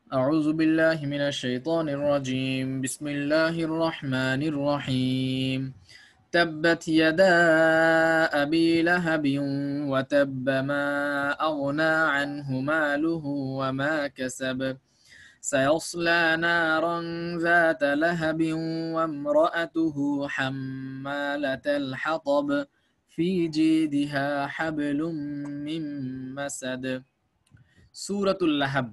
أعوذ بالله من الشيطان الرجيم بسم الله الرحمن الرحيم تبت يدا أبي لهب وتب ما أغنى عنه ماله وما كسب سيصلى نارا ذات لهب وامرأته حمالة الحطب في جيدها حبل من مسد سورة اللهب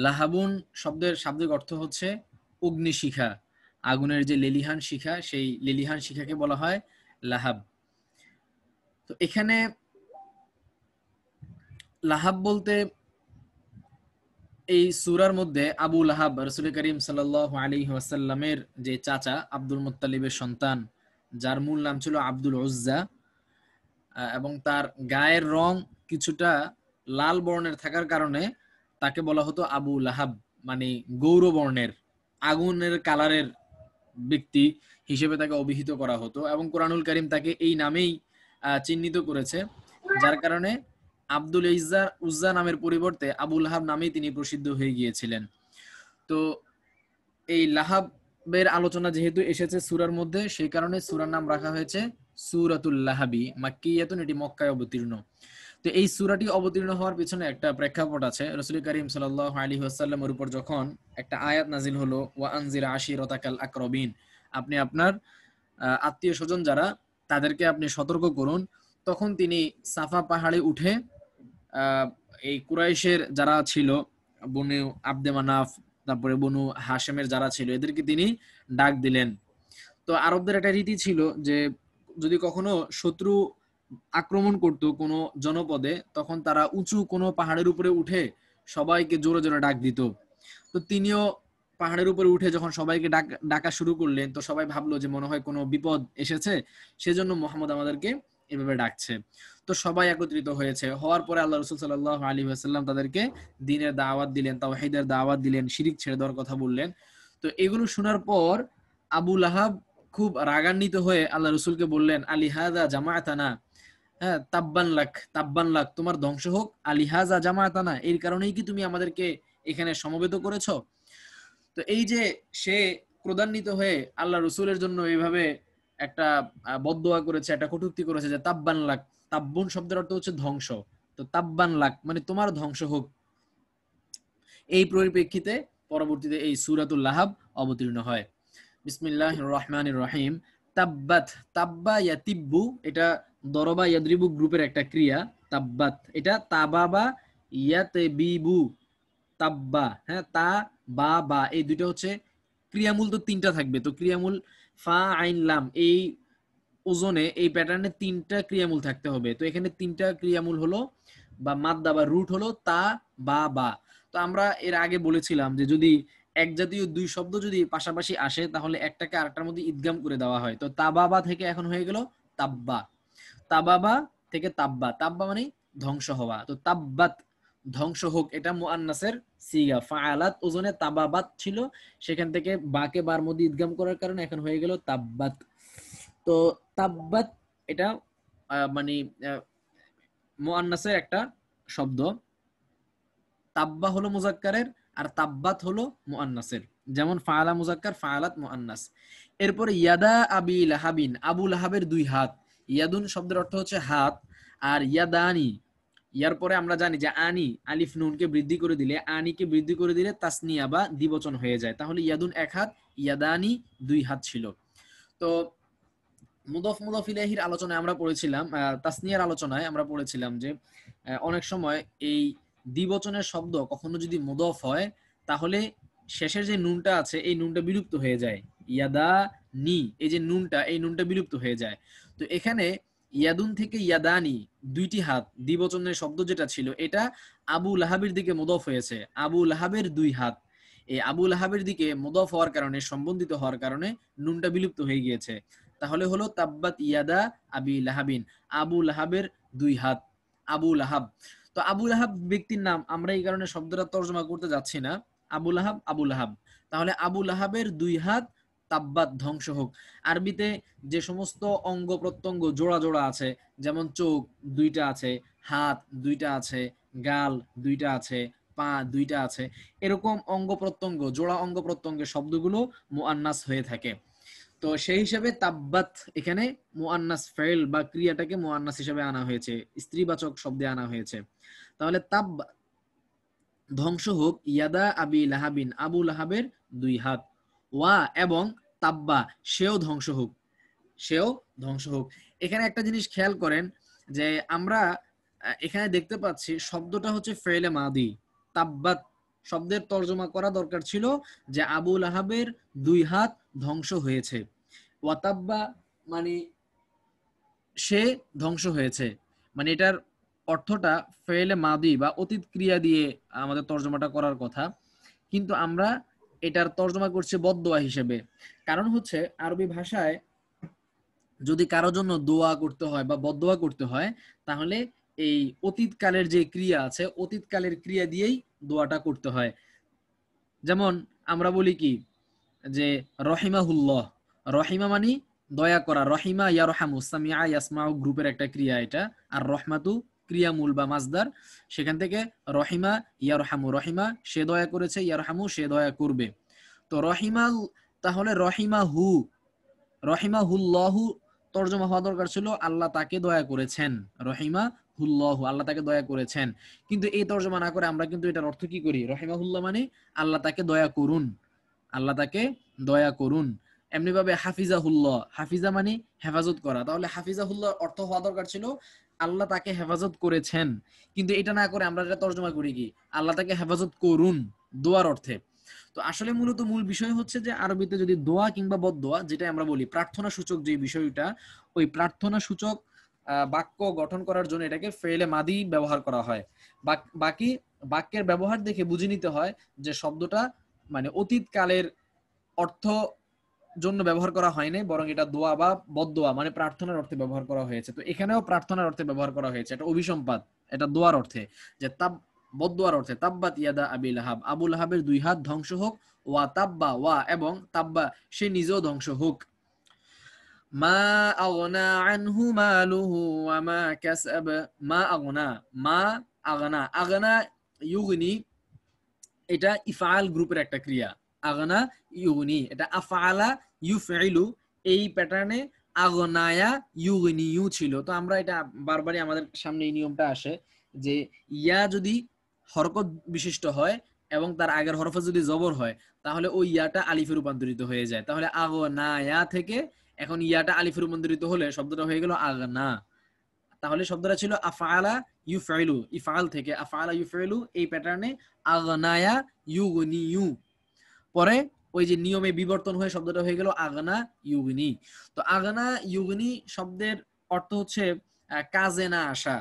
লাহাবুন শব্দের শাব্দিক অর্থ হচ্ছে অগ্নিশিখা। আগুনের যে লেলিহান শিখা, সেই লেলিহান শিখাকে বলা হয় লাহাব। তো এখানে লাহাব বলতে এই সূরার মধ্যে আবু লাহাব রাসূল করিম সাল্লাল্লাহু আলাইহি ওয়াসাল্লামের যে চাচা আব্দুল মুত্তালিবের সন্তান, যার মূল নাম ছিল আব্দুল উজ্জা, এবং তার গায়ের রং কিছুটা লাল বর্ণের থাকার কারণে তাকে বলা হতো আবু লাহাব, মানে গৌরবর্ণের, আগুনের কালারের ব্যক্তি হিসেবে তাকে অভিহিত করা হতো। এবং কোরআনুল কারীম তাকে এই নামেই চিহ্নিত করেছে, যার কারণে আব্দুল উজ্জা নামের পরিবর্তে আবু লাহাব নামেই তিনি প্রসিদ্ধ হয়ে গিয়েছিলেন। তো এই লাহাবের আলোচনা যেহেতু এসেছে সূরার মধ্যে, সেই কারণে সূরার নাম রাখা হয়েছে সূরাতুল লাহাবি। মাক্কিয়াতুন, এটি মক্কায় অবতীর্ণ। তো এই সূরাটি অবতীর্ণ হওয়ার পিছনে একটা প্রেক্ষাপট আছে। রাসূল করিম সাল্লাল্লাহু আলাইহি ওয়াসাল্লামের উপর যখন একটা আয়াত নাজিল হলো, ওয়া আনজির আশিরাতাকাল আকরাবিন, আপনি আপনার আত্মীয় স্বজন যারা, তাদেরকে আপনি সতর্ক করুন, তখন তিনি সাফা পাহাড়ে উঠে এই কুরাইশের যারা ছিল, বনু আব্দে মানাফ, তারপরে বনু হাশেমের যারা ছিল, এদেরকে তিনি ডাক দিলেন। তো আরবদের একটা রীতি ছিল যে যদি কখনো শত্রু আক্রমণ করত কোনো জনপদে, তখন তারা উঁচু কোনো পাহাড়ের উপরে উঠে সবাইকে জোরে জোরে ডাক দিত। তো তিনিও পাহাড়ের উপরে উঠে যখন সবাইকে ডাকা শুরু করলেন, তো সবাই ভাবলো যে মনে হয় কোনো বিপদ এসেছে, সেজন্য মোহাম্মদ আমাদেরকে এভাবে ডাকছে। তো সবাই একত্রিত হয়েছে, হওয়ার পরে আল্লাহ রাসূল সাল্লাল্লাহু আলাইহি ওয়াসাল্লাম তাদেরকে দ্বীনের দাওয়াত দিলেন, তাওহীদের দাওয়াত দিলেন, শিরক ছেড়ে দেওয়ার কথা বললেন। তো এগুলো শোনার পর আবু লাহাব খুব রাগান্বিত হয়ে আল্লাহ রসুলকে বললেন, আলিহাযা জামাআতানা, হ্যাঁ, তাব্বান লাক, তাব্বান লাক, তোমার ধ্বংস হোক, আলিহাযা জামাআতানা, এর কারণেই কি তুমি আমাদেরকে এখানে সমবেত করেছো? তো এই যে সে ক্রোধান্বিত হয়ে আল্লাহ রসুলের জন্য এইভাবে একটা বদদোয়া করেছে, একটা কটূক্তি করেছে যে তাব্বান লাক, তাব্বুন শব্দের অর্থ হচ্ছে ধ্বংস, তো তাব্বান লাক মানে তোমার ধ্বংস হোক। এই পরিপ্রেক্ষিতে পরবর্তীতে এই সূরাতুল লাহাব অবতীর্ণ হয়। বিসমিল্লাহির রহমানির রহিম। তাব্বাত, তাব্বা ইয়াতিব্বু, এটা দরবা ইয়াদরিবু গ্রুপের একটা ক্রিয়া। তাব্বাত, এটা তাবাবা ইয়াতবিবু, তাব্বা, হ্যাঁ, তা বা বা, এই দুটো হচ্ছে ক্রিয়ামূল। তো তিনটা থাকবে, তো ক্রিয়ামূল ফা আইন লাম, এই ওজনে এই প্যাটার্নে তিনটা ক্রিয়ামূল থাকতে হবে। তো এখানে তিনটা ক্রিয়ামূল হলো বা মাদ্দা বা রুট হলো তা বা বা। তো আমরা এর আগে বলেছিলাম যে যদি এক জাতীয় দুই শব্দ যদি পাশাপাশি আসে, তাহলে একটাকে আরেকটার মধ্যে ইদগাম করে দেওয়া হয়। তো তাবাবা থেকে এখন হয়ে গেল তাব্বা, তাবাবা থেকে তাব্বা, তাব্বা মানে ধ্বংস হওয়া। তো তাব্বাত, ধ্বংস হোক, এটা মুআন্নাসের সিগা, ফাআলাত ওজনে তাবাবাত ছিল, সেখান থেকে বাকে বার মধ্যে ইদগাম করার কারণে এখন হয়ে গেল তাব্বাত। তো তাব্বাত, এটা মানে মুআন্নাসের একটা শব্দ। তাব্বা হলো মুজাক্কারের, আর তাব্বাত হলো মুআন্নাসের। যেমন ফাআলা মুজাক্কার, ফাআলাত মুআন্নাস। এরপরে ইয়াদা আবি লাহাবিন, আবু লাহাবের দুই হাত। ইয়াদুন শব্দের অর্থ হচ্ছে হাত, আর ইয়াদানি, ইয়ার পরে আমরা জানি যে আনি, আলিফ নুনকে বৃদ্ধি করে দিলে, আনিকে বৃদ্ধি করে দিলে তাসনিয়া বা দ্বিবচন হয়ে যায়। তাহলে ইয়াদুন এক হাত, ইয়াদানি দুই হাত ছিল। তো মুদফ মুদফ ইলাইহির আলোচনায় আমরা পড়েছিলাম, তাসনিয়ার আলোচনায় আমরা পড়েছিলাম যে অনেক সময় এই দ্বিবচনের শব্দ কখনো যদি মুদফ হয়, তাহলে শেষের যে নুনটা আছে এই নুনটা বিলুপ্ত হয়ে যায়। ইয়াদা নি, এই যে নুনটা, এই নুনটা বিলুপ্ত হয়ে যায়। তো এখানে ইয়াদুন থেকে ইয়াদানি, দুইটি হাত, দ্বিবচনের শব্দ যেটা ছিল, এটা আবু লাহাবের দিকে মুদফ হয়েছে, আবু লাহাবের দুই হাত। এই আবু লাহাবের দিকে মুদফ হওয়ার কারণে, সম্বন্ধিত হওয়ার কারণে নুনটা বিলুপ্ত হয়ে গিয়েছে। তাহলে হলো তাব্বাত ইয়াদা আবি লাহাবিন, আবু লাহাবের দুই হাত, আবু লাহাব। তো আবু লাহাব ব্যক্তির নাম, আমরা এই কারণে শব্দটা তর্জমা করতে যাচ্ছি না। আবু লাহাব, আবু লাহাব। তাহলে আবু লাহাবের দুই হাত, তাব্বাত ধ্বংস হোক। আরবিতে যে সমস্ত অঙ্গ প্রত্যঙ্গ জোড়া জোড়া আছে, যেমন চোখ দুইটা আছে, হাত দুইটা আছে, গাল দুইটা আছে, পা দুইটা আছে, এরকম অঙ্গ প্রত্যঙ্গ, জোড়া অঙ্গ প্রত্যঙ্গের শব্দগুলো মুআন্নাস হয়ে থাকে। তো সেই হিসেবে তাব্বাত এখানে মুআন্নাস ফাইল বা ক্রিয়াটাকে মুআন্নাস হিসেবে আনা হয়েছে, স্ত্রীবাচক শব্দে আনা হয়েছে। তাহলে তাব ধ্বংস হোক ইয়াদা আবি লাহাবিন, আবু লাহাবের দুই হাত, ওয়া এবং তাব্বা সেও ধ্বংস হোক, সেও ধ্বংস হোক। এখানে একটা জিনিস খেয়াল করেন যে আমরা এখানে দেখতে পাচ্ছি শব্দটা হচ্ছে ফেলে মাদি। তাব্বাত শব্দের তর্জমা করা দরকার ছিল যে আবু লাহাবের দুই হাত ধ্বংস হয়েছে। ওয়াতাব্বা মানে সে ধ্বংস হয়েছে, মানে এটার অর্থটা ফেলে মাদি বা অতীত ক্রিয়া দিয়ে আমাদের তর্জমাটা করার কথা, কিন্তু আমরা এটার তর্জমা করছি বদদোয়া হিসেবে। কারণ হচ্ছে আরবি ভাষায় যদি কারোর জন্য দোয়া করতে হয় বা বদদোয়া করতে হয়, তাহলে এই অতীতকালের যে ক্রিয়া আছে, অতীতকালের ক্রিয়া দিয়েই দোয়াটা করতে হয়। যেমন আমরা বলি কি যে রহিমাহুল্লাহ, রহিমা মানে দয়া করা, রহিমা ইয়ারহামু, সামিআ ইয়াসমাউ গ্রুপের একটা ক্রিয়া এটা, আর রহমাতু ক্রিয়ামূল বা মাজদার, সেখান থেকে রহিমা ইয়ারহামু, রহিমা সে দয়া করেছে, ইয়ারহামু সে দয়া করবে। তো রহিমা, তাহলে রহিমাহু, রহিমাহুল্লাহু তর্জমা হওয়া দরকার ছিল আল্লাহ তাকে দয়া করেছেন, রহিমাহুল্লাহু আল্লাহ তাকে দয়া করেছেন। কিন্তু এই তর্জমা না করে আমরা কিন্তু এটার অর্থ কি করি, রহিমাহুল্লাহ মানে আল্লাহ তাকে দয়া করুন, আল্লাহ তাকে দয়া করুন। এমনি ভাবে হাফিজাহুল্লাহ, হাফিজা মানে হেফাজত করা, তাহলে হাফিজাহুল্লাহ অর্থ হওয়া দরকার ছিল আল্লাহ তাকে হেফাজত করেছেন। কিন্তু এটা না করে আমরা এটা তর্জমা করি কি আল্লাহ তাকে হেফাজত করুন দোয়ার অর্থে। তো আসলে মূলত মূল বিষয় হচ্ছে যে আরবিতে যদি দোয়া কিংবা বদদোয়া, যেটা আমরা বলি প্রার্থনা সূচক যে বিষয়টা, ওই প্রার্থনা সূচক বাক্য গঠন করার জন্য এটাকে ফেলে মাদি ব্যবহার করা হয়। বাকি বাক্যের ব্যবহার দেখে বুঝে নিতে হয় যে শব্দটা মানে অতীতকালের অর্থ জন্য ব্যবহার করা হয়নি, বরং এটা দোয়া বা বদদোয়া মানে প্রার্থনার অর্থে ব্যবহার করা হয়েছে। তো এখানেও প্রার্থনার অর্থে ব্যবহার করা হয়েছে, এটা অভিসম্পাত, এটা দোয়ার অর্থে, যে তাব বদদোয়ার অর্থে তাব্বাত ইয়াদা আবি লাহাব, আবু লাহাবের দুই হাত ধ্বংস হোক, ওয়া তাব্বা ওয়া এবং তাব্বা সে নিজেও ধ্বংস হোক। মা আগনা আনহু মালুহু ওয়া মা কাসাব, মা আগনা, মা আগনা, আগনা ইউগনি এটা ইফআল গ্রুপের একটা ক্রিয়া, আগনা ইউগনি এটা আফআলা ইউফইলু, এই প্যাটার্নে আগনায়া ইউগনিয়ু ছিল। তো আমরা এটা বারবারই আমাদের সামনে এই নিয়মটা আসে যে ইয়া যদি হরকত বিশিষ্ট হয় এবং তার আগের হরফে যদি জবর হয়, তাহলে ওই ইয়াটা আলিফে রূপান্তরিত হয়ে যায়। তাহলে আগনায়া থেকে এখন ইয়াটা আলিফে রূপান্তরিত হলে শব্দটা হয়ে গেল আগনা। তাহলে শব্দটা ছিল আফআলা ইউফইলু, ইফআল থেকে আফআলা ইউফইলু, এই প্যাটার্নে আগনায়া ইউগনিয়ু, পরে ওই যে নিয়মে বিবর্তন হয়ে শব্দটা হয়ে গেল আগনা ইউগনি। তো আগনা ইউগনি শব্দের অর্থ হচ্ছে কাজে না আসা,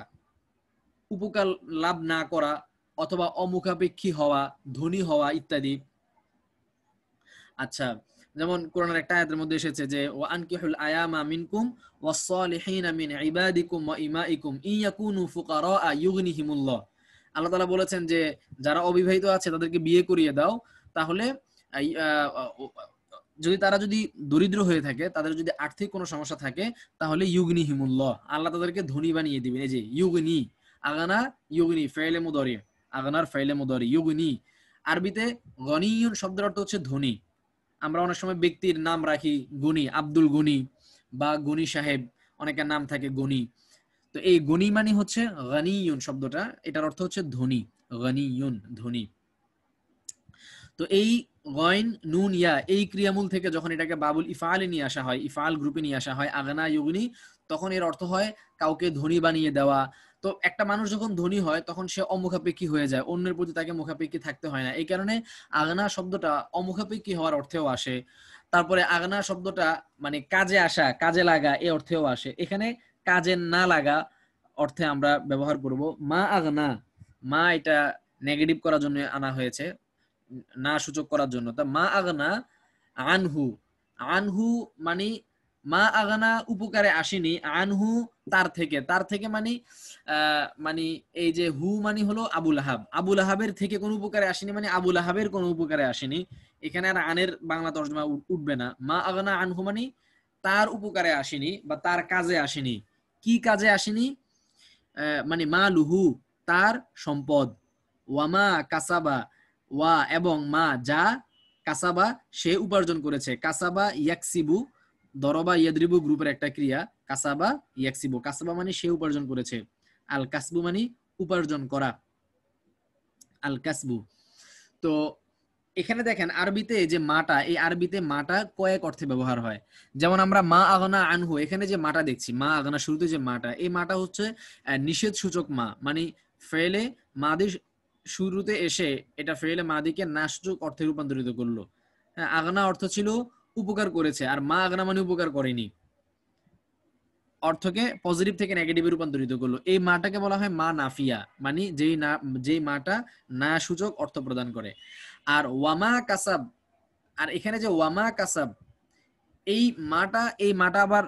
উপকার লাভ না করা, অথবা অমুখাপেক্ষী হওয়া, ধনী হওয়া ইত্যাদি। আচ্ছা, যেমন কোরআনের একটা আয়াতের মধ্যে এসেছে যে ওয়া আনকিহুল আয়ামা মিনকুম ওয়াস-সালিহিনা মিন ইবাদিকুম ওয়া ইমাইকুম ইয়াকুনু ফুকারা ইউগনিহিমুল্লাহ। আল্লাহ তাআলা বলেছেন যে যারা অবিবাহিত আছে তাদেরকে বিয়ে করিয়ে দাও, তাহলে যদি দরিদ্র হয়ে থাকে, তাদের যদি আর্থিক কোনো সমস্যা থাকে, তাহলে ইউগনিহিমুল্লাহ আল্লাহ তাদেরকে ধনী বানিয়ে দিবেন। এই যে ইউগনি, আগানা ইউগনি ফাইলে মুদারি, আগানার ফাইলে মুদারি ইউগনি। আরবিতে গনিয়ুন শব্দের অর্থ হচ্ছে ধনী। আমরা অনেক সময় ব্যক্তির নাম রাখি গনি, আব্দুল গনি বা গনি সাহেব, অনেকের নাম থাকে গনি। তো এই গনি মানে হচ্ছে গানিয়ুন শব্দটা, এটার অর্থ হচ্ছে ধনী, গানিয়ুন ধনী। তো এই গয়ন নুন ইয়া এই ক্রিয়ামূল থেকে যখন এটাকে বাবুল ইফআলে নিয়ে আসা হয়, ইফআল গ্রুপে নিয়ে আসা হয় আগনা ইউগনি, তখন এর অর্থ হয় কাউকে ধনী বানিয়ে দেওয়া। তো একটা মানুষ যখন ধনী হয় তখন সে অমুখাপেক্ষী হয়ে যায়, অন্যের প্রতি তাকে মুখাপেক্ষী থাকতে হয় না। এই কারণে আগনা শব্দটা অমুখাপেক্ষী হওয়ার অর্থেও আসে। তারপরে আগনা শব্দটা মানে কাজে আসা, কাজে লাগা এই অর্থেও আসে। এখানে কাজে না লাগা অর্থে আমরা ব্যবহার করব মা আগনা, মা এটা নেগেটিভ করার জন্য আনা হয়েছে, না সূচক করার জন্য। তা মা আগনা আনহু, আনহু মানে মা আগনা উপকারে আসেনি, আনহু তার থেকে, তার থেকে মানে মানে এই যে হু মানে হলো আবুল আহাব, আবুল আহাবের থেকে কোনো উপকারে আসেনি মানে আবুল আহাবের কোনো উপকারে আসেনি। এখানে আর আনের বাংলা তর্জমা উঠবে না। মা আগনা আনহু মানে তার উপকারে আসেনি বা তার কাজে আসেনি। কি কাজে আসেনি? মানে মা লুহু তার সম্পদ, ওয়ামা কাসাবা, ওয়া এবং মা যা, কাসাবা সে উপার্জন করেছে। কাসাবা ইয়াকসিবু, দরবা ইয়াদরিবু গ্রুপের একটা ক্রিয়া, কাসাবা ইয়াকসিবু, কাসাবা মানে সে উপার্জন করেছে, আল কাসবু মানে উপার্জন করা, আল কাসবু। তো এখানে দেখেন আরবিতে যে মাটা, এই আরবিতে মাটা কয়েক অর্থে ব্যবহার হয়। যেমন আমরা মা আগনা আনহু, এখানে যে মাটা দেখছি, মা আগনা শুরুতে যে মাটা, এই মাটা হচ্ছে নিষেধ সূচক মা, মানে ফেলে মাদি শুরুতে এসে এটা ফেলে মাদিকে না সূচক অর্থে রূপান্তরিত করলো। হ্যাঁ, আগনা অর্থ ছিল উপকার করেছে, আর মা আগনা মানে উপকার করেনি, অর্থকে পজিটিভ থেকে নেগেটিভে রূপান্তরিত করলো। এই মাটাকে বলা হয় মা নাফিয়া, মানে যেই মাটা না সূচক অর্থ প্রদান করে। আর ওয়ামা কাসাব, আর এখানে যে ওয়ামা কাসাব, এই মাটা আবার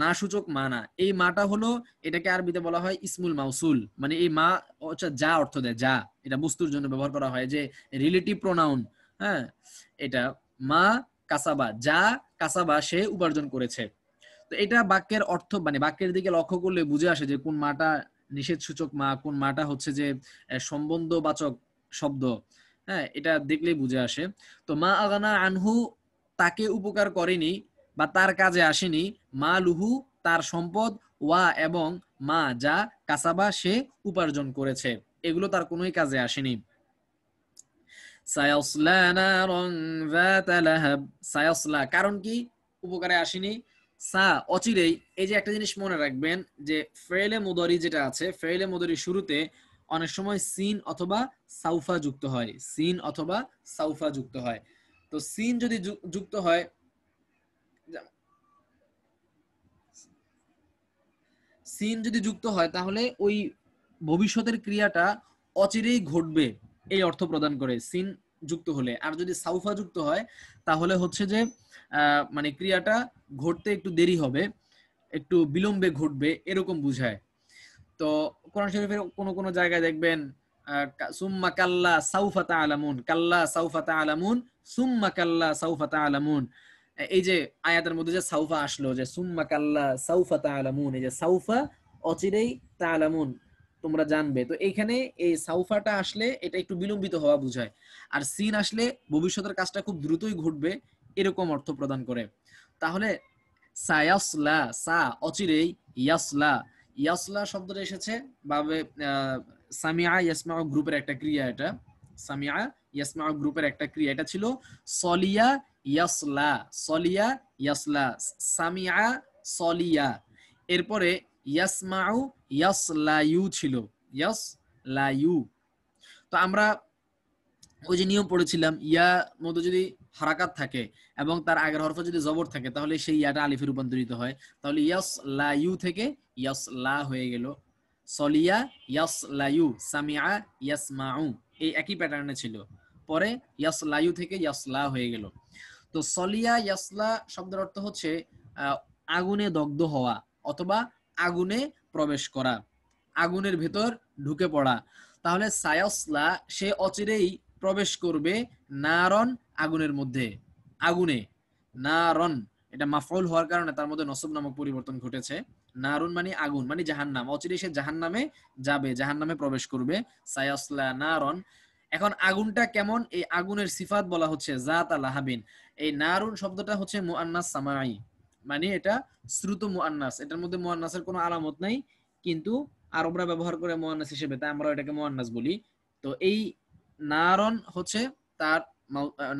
না সূচক মা না, এই মাটা হলো, এটাকে আরবিতে বলা হয় ইসমুল মাউসুল, মানে এই মা হচ্ছে যা অর্থ দেয়, যা, এটা বস্তুর জন্য ব্যবহার করা হয়, যে রিলেটিভ প্রোনাউন। হ্যাঁ, এটা মা কাসাবা, যা কাসাবা সে উপার্জন করেছে। তো এটা বাক্যের অর্থ, মানে বাক্যের দিকে লক্ষ্য করলে বুঝে আসে যে কোন মাটা নিষেধ সূচক মা, কোন মাটা হচ্ছে যে সম্বন্ধবাচক শব্দ। হ্যাঁ, এটা দেখলেই বুঝে আসে। তো মা আগানা আনহু, তাকে উপকার করেনি বা তার কাজে আসেনি, মা লুহু তার সম্পদ, ওয়া এবং মা যা, কাসাবা সে উপার্জন করেছে, এগুলো তার কোনোই কাজে আসেনি। সায়াসলা নারান যাতা লাহাব, সায়াসলা কারণ কি উপকারে আসেনি, সা অচিরেই। এই যে একটা জিনিস মনে রাখবেন, যে ফেলে মুদরি যেটা আছে, ফেলে মুদরি শুরুতে অনেক সময় সিন অথবা সাউফা যুক্ত হয়, সিন অথবা সাউফা যুক্ত হয়। তো সিন যদি যুক্ত হয়, সিন যদি যুক্ত হয় তাহলে ওই ভবিষ্যতের ক্রিয়াটা অচিরেই ঘটবে, এই অর্থ প্রদান করে সিন যুক্ত হলে। আর যদি সাউফা যুক্ত হয় তাহলে হচ্ছে যে মানে ক্রিয়াটা ঘটতে একটু দেরি হবে, একটু বিলম্বে ঘটবে, এরকম বুঝায়। তো কোরআন শরীফের কোনো কোনো জায়গায় দেখবেন সুম্মা কাল্লা সাউফা তাআলামুন, কাল্লা সাউফা তাআলামুন, সুম্মা কাল্লা সাউফা তাআলামুন। এই যে আয়াতের মধ্যে যে সাউফা আসলো, যে সুম্মা কাল্লা সাউফা তাআলামুন, এই যে সাউফা অচিরেই তাআলামুন তোমরা জানবে, তো এইখানে এই সাউফাটা আসলে এটা একটু বিলম্বিত হওয়া বোঝায়, আর সিন আসলে ভবিষ্যতের কাজটা খুব দ্রুতই ঘটবে, এরকম অর্থ প্রদান করে। তাহলে সায়াসলা, সা অচিরেই, ইয়াসলা, ইয়াসলা শব্দটা এসেছে ভাবে সামিআ ইয়াসমাউ গ্রুপের একটা ক্রিয়া, এটা সামিআ ইয়াসমাউ গ্রুপের একটা ক্রিয়া, এটা ছিল সলিয়া ইয়াসলা, সলিয়া ইয়াসলা, সামিআ সলিয়া, এরপরে ইয়াসমাউ ইয়াসলায়ু ছিল, ইয়াসলায়ু। তো আমরা ওই যে নিয়ম পড়েছিলাম, ইয়া মধ্যে যদি হারাকাত থাকে এবং তার আগের হরফে যদি জবর থাকে তাহলে সেই ইয়াটা আলিফে রূপান্তরিত হয়। তাহলে ইয়াস লা ইউ থেকে ইয়াস লা হয়ে গেল, সলিয়া ইয়াস লায়ু, সামিআ ইয়াসমাউ, এই একই প্যাটার্নে ছিল। পরে ইয়াস লায়ু থেকে ইয়াস লা হয়ে গেল। তো সলিয়া ইয়াসলা শব্দের অর্থ হচ্ছে আগুনে দগ্ধ হওয়া অথবা আগুনে প্রবেশ করা, আগুনের ভেতর ঢুকে পড়া। তাহলে সায়াসলা সে অচিরেই প্রবেশ করবে, নারন আগুনের মধ্যে, আগুনে, নারন এটা মাফউল হওয়ার কারণে তার মধ্যে নসব নামক পরিবর্তন ঘটেছে। নারুন মানে আগুন, মানে জাহান্নাম, অচিরেই সে জাহান্নামে যাবে, জাহান্নামে প্রবেশ করবে, সায়াসলা নারন। এখন আগুনটা কেমন, এই আগুনের সিফাত বলা হচ্ছে জাত লাহাবিন। এই নারুন শব্দটা হচ্ছে মুআন্নাস সামাই, মানে এটা শ্রুত মুআন্নাস, এটার মধ্যে মুআন্নাসের কোনো আলামত নাই, কিন্তু আরবরা ব্যবহার করে মুআন্নাস হিসেবে, তাই আমরা এটাকে মুআন্নাস বলি। তো এই নারন হচ্ছে তার,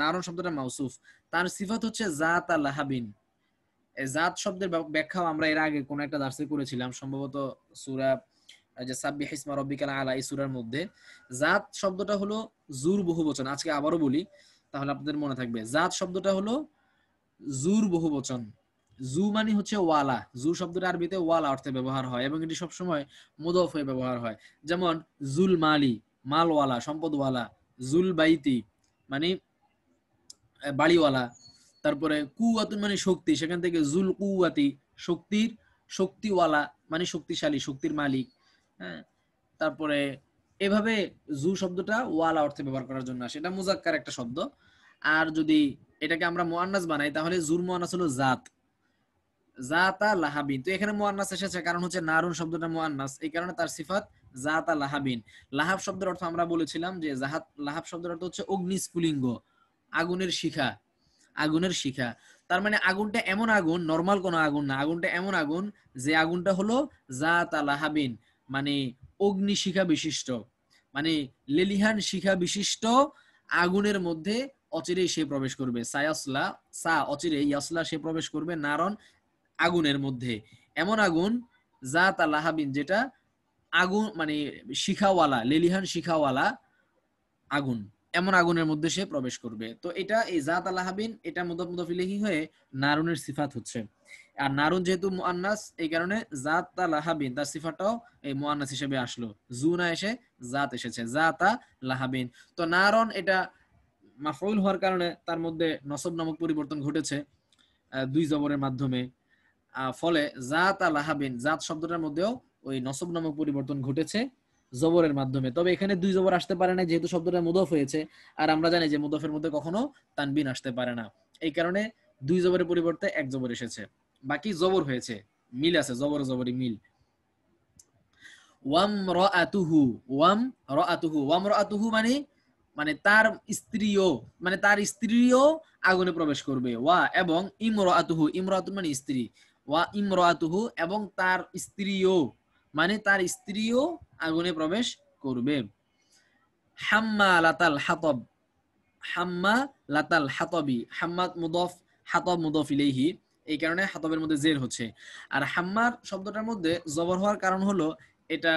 নারন শব্দটা মাউসুফ, তার সিফাত হচ্ছে জাত লাহাবিন। এই জাত শব্দের ব্যাখ্যাও আমরা এর আগে কোন একটা দার্সে করেছিলাম, সম্ভবত সূরা যে সাব্বিহ ইসমা রাব্বিকাল আলা, এই সূরার মধ্যে। জাত শব্দটা হলো জুর বহুবচন, আজকে আবারও বলি তাহলে আপনাদের মনে থাকবে। জাত শব্দটা হলো জুর বহুবচন, জু মানে হচ্ছে ওয়ালা, জু শব্দটা আরবিতে ওয়ালা অর্থে ব্যবহার হয় এবং এটি সবসময় মুদফ হয়ে ব্যবহার হয়। যেমন জুল মালি, মালওয়ালা, সম্পদওয়ালা, জুল বাইতি মানে বাড়িওয়ালা, তারপরে কুয়াতুন মানে শক্তি, সেখান থেকে জুল কুয়াতি শক্তির, শক্তিওয়ালা মানে শক্তিশালী, শক্তির মালিক। হ্যাঁ, তারপরে এভাবে জু শব্দটা ওয়ালা অর্থে ব্যবহার করার জন্য আসে, এটা মুজাক্কার একটা শব্দ। আর যদি এটাকে আমরা মুআন্নাস বানাই তাহলে জুর মুআন্নাস হলো জাত, জাতা লাহাবিন। তো এখানে মুআন্নাস এসেছে কারণ হচ্ছে নারুন শব্দটা মুআন্নাস, এই কারণে তার সিফাত জাতা লাহাবিন। লাহাব শব্দের অর্থ আমরা বলেছিলাম যে লাহাব শব্দের অর্থ হচ্ছে অগ্নিস্ফুলিঙ্গ, আগুনের শিখা, আগুনের শিখা। তার মানে আগুনটা এমন আগুন, নরমাল কোনো আগুন না, আগুনটা এমন আগুন যে আগুনটা হলো জাতা লাহাবিন, মানে অগ্নি শিখা বিশিষ্ট, মানে লেলিহান শিখা বিশিষ্ট আগুনের মধ্যে অচিরেই সে প্রবেশ করবে। সায়াসলা, সা অচিরেই, ইয়াসলা সে প্রবেশ করবে, নারন আগুনের মধ্যে, এমন আগুন জাতা লাহাবিন যেটা আগুন মানে শিখাওয়ালা, লেলিহান শিখাওয়ালা আগুন, এমন আগুনের মধ্যে সে প্রবেশ করবে। তো এটা এই জাত আলাহাবিন, এটা মুদাফ মুদাফ ইলাইহি হয়ে নারুনের সিফাত হচ্ছে। আর নারুন যেহেতু মুআন্নাস, এই কারণে জাত লাহাবিন তার সিফাতটাও এই মুআন্নাস হিসেবে আসলো, জুনা এসে জাত এসেছে, জাতা লাহাবিন। তো নারন এটা মাফউল হওয়ার কারণে তার মধ্যে নসব নামক পরিবর্তন ঘটেছে দুই জবরের মাধ্যমে। ফলে জাত লাহাবিন, জাত শব্দটার মধ্যেও ওই নসব নামক পরিবর্তন ঘটেছে জবরের মাধ্যমে। তবে এখানে দুই জবর আসতে পারে না, যেহেতু শব্দটা মুদফ হয়েছে, আর আমরা জানি যে মুদফের মধ্যে কখনো তানবিন আসতে পারে না, এই কারণে দুই জবরের পরিবর্তে এক জবর এসেছে, বাকি জবর হয়েছে, মিল আছে, জবর জবরি মিল। ওয়াম রাআতুহু, ওয়াম রাআতুহু, ওয়াম রাআতুহু মানে মানে তার স্ত্রীও, মানে তার স্ত্রীও আগুনে প্রবেশ করবে। ওয়া এবং ইমরাআতুহু, ইমরাআতুন মানে স্ত্রী, ওয়া ইমরাআতুহু এবং তার স্ত্রীও, মানে তার স্ত্রীও আগুনে প্রবেশ করবে। হাম্মালাতাল হাতব, হাম্মালাতাল হাতবি, হাম্মাত মুদফ, হাতব মুদফ ইলাইহি, এই কারণে হাতবের মধ্যে জের হচ্ছে। আর হাম্মার শব্দটার মধ্যে জবর হওয়ার কারণ হলো এটা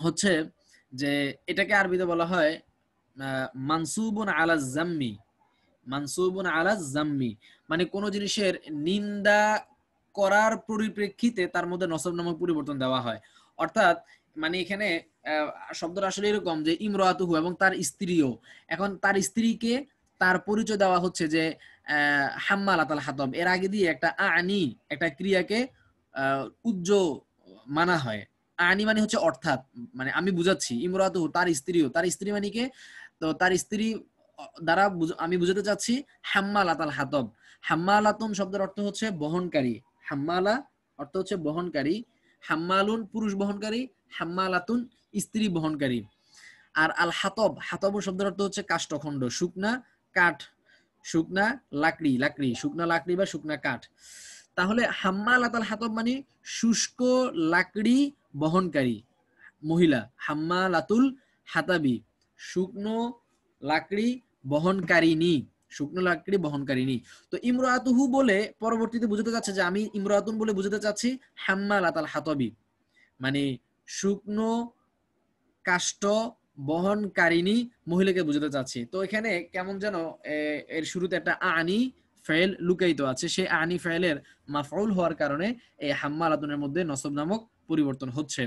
হচ্ছে যে এটাকে আরবিতে বলা হয় মানসুবুন আলা জাম্মি, মানসুবুন আলা জাম্মি, মানে কোন জিনিসের নিন্দা করার পরিপ্রেক্ষিতে তার মধ্যে নসব নামক পরিবর্তন দেওয়া হয়। অর্থাৎ মানে এখানে শব্দটা আসলে এরকম যে ইমরাতুহু এবং তার স্ত্রীও, এখন তার স্ত্রীকে তার পরিচয় দেওয়া হচ্ছে যে হাম্মালাতাল হাতব, এর আগে দিয়ে একটা আনি, একটা ক্রিয়াকে উজ্জ মানা হয়। আনি মানে হচ্ছে অর্থাৎ, মানে আমি বুঝাচ্ছি, ইমরাতুহু তার স্ত্রীও, তার স্ত্রী মানে কে, তো তার স্ত্রী দ্বারা আমি বুঝাতে চাচ্ছি হাম্মালাতাল হাতব। হাম্মালাতুন শব্দের অর্থ হচ্ছে বহনকারী, হাম্মালা অর্থ হচ্ছে বহনকারী, হাম্মালুন পুরুষ বহনকারী, হাম্মালাতুন স্ত্রী বহনকারী। আর আল হাতব, হাতব শব্দের অর্থ হচ্ছে কাষ্ঠখণ্ড, শুকনা কাঠ, শুকনা লাকড়ি, লাকড়ি শুকনা লাকড়ি বা শুকনা কাঠ। তাহলে হাম্মালাতাল হাতব মানে শুষ্ক লাকড়ি বহনকারী মহিলা, হাম্মালাতুল হাতাবি শুকনো লাকড়ি বহনকারিনী, শুকনো লাকড়ি বহনকারিনী। তো ইমরাতুহু বলে পরবর্তীতে বুঝাতে চাচ্ছে যে আমি ইমরাতুন বলে বুঝাতে চাচ্ছি হাম্মালাতাল হাতাবি, মানে শুকনো কাষ্ঠ বহনকারিনী মহিলাকে বুঝাতে চাচ্ছি। তো এখানে কেমন যেন এর শুরুতে একটা আনি ফেল লুকায়িত আছে, সেই আনি ফেলের মাফউল হওয়ার কারণে এই হাম্মালাতুনের মধ্যে নসব নামক পরিবর্তন হচ্ছে।